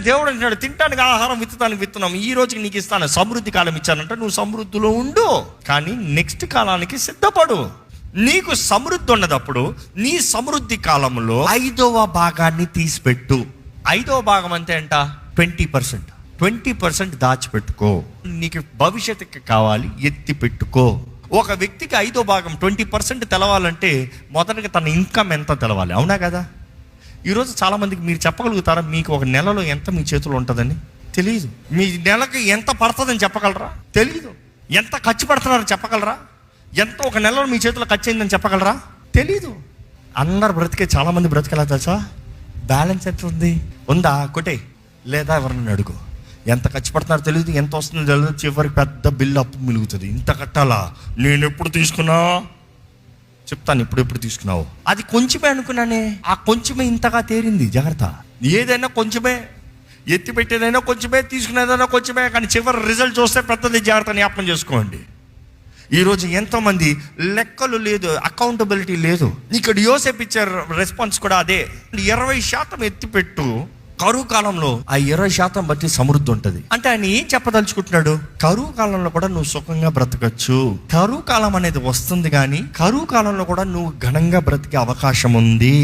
దేవుడు అంటున్నాడు, తినడానికి ఆహారం, విత్తడానికి విత్తనం, ఈ రోజుకి నీకు ఇస్తాను, సమృద్ధి కాలం ఇచ్చానంటే నువ్వు సమృద్ధిలో ఉండు, కానీ నెక్స్ట్ కాలానికి సిద్ధపడు. నీకు సమృద్ధి ఉన్నదప్పుడు నీ సమృద్ధి కాలంలో 5వ భాగాన్ని తీసిపెట్టు. 5వ భాగం అంటే ఏంట? 20% దాచిపెట్టుకో. నీకు భవిష్యత్తుకి కావాలి, ఎత్తి పెట్టుకో. ఒక వ్యక్తికి 5వ భాగం 20% తెలవాలంటే మొదటగా తన ఇన్కమ్ ఎంత తెలవాలి, అవునా కదా? ఈరోజు చాలామందికి మీరు చెప్పగలుగుతారా, మీకు ఒక నెలలో ఎంత మీ చేతిలో ఉంటుందని? తెలియదు. మీ నెలకి ఎంత పడుతుందని చెప్పగలరా? తెలియదు. ఎంత ఖర్చు పెడుతున్నారో చెప్పగలరా? ఎంత ఒక నెలలో మీ చేతిలో ఖర్చు అయిందని చెప్పగలరా? తెలీదు. అందరు బ్రతికే, చాలామంది బ్రతికేలా తెలుసా? బ్యాలెన్స్ ఎంత ఉంది, ఉందా కొట్టే, లేదా ఎవరన్నా అడుగు. ఎంత ఖర్చు పడుతున్నారో తెలియదు, ఎంత వస్తుందో తెలియదు, చివరికి పెద్ద బిల్లు అప్పు మిలుగుతుంది. ఇంత కట్టాలా? నేను ఎప్పుడు తీసుకున్నా చెప్తాను, ఎప్పుడు తీసుకున్నావు. అది కొంచెమే అనుకున్నానే, ఆ కొంచెమే ఇంతగా తేరింది. జాగ్రత్త. ఏదైనా కొంచెమే, ఎత్తి పెట్టేదైనా కొంచెమే, తీసుకునేదైనా కొంచెమే, కానీ చివరి రిజల్ట్ చూస్తే పెద్దది. జాగ్రత్త, జ్ఞాపకం చేసుకోండి. ఈరోజు ఎంతోమంది లెక్కలు లేదు, అకౌంటబిలిటీ లేదు. ఇక్కడ యోసేపు ఇచ్చే రెస్పాన్స్ కూడా అదే. 20% ఎత్తిపెట్టు. కరువు కాలంలో ఆ 20% బట్టి సమృద్ధి ఉంటుంది. అంటే ఆయన ఏం చెప్పదలుచుకుంటున్నాడు? కరువు కాలంలో కూడా నువ్వు సుఖంగా బ్రతకచ్చు. కరువు కాలం అనేది వస్తుంది, కానీ కరువు కాలంలో కూడా నువ్వు ఘనంగా బ్రతికే అవకాశం ఉంది.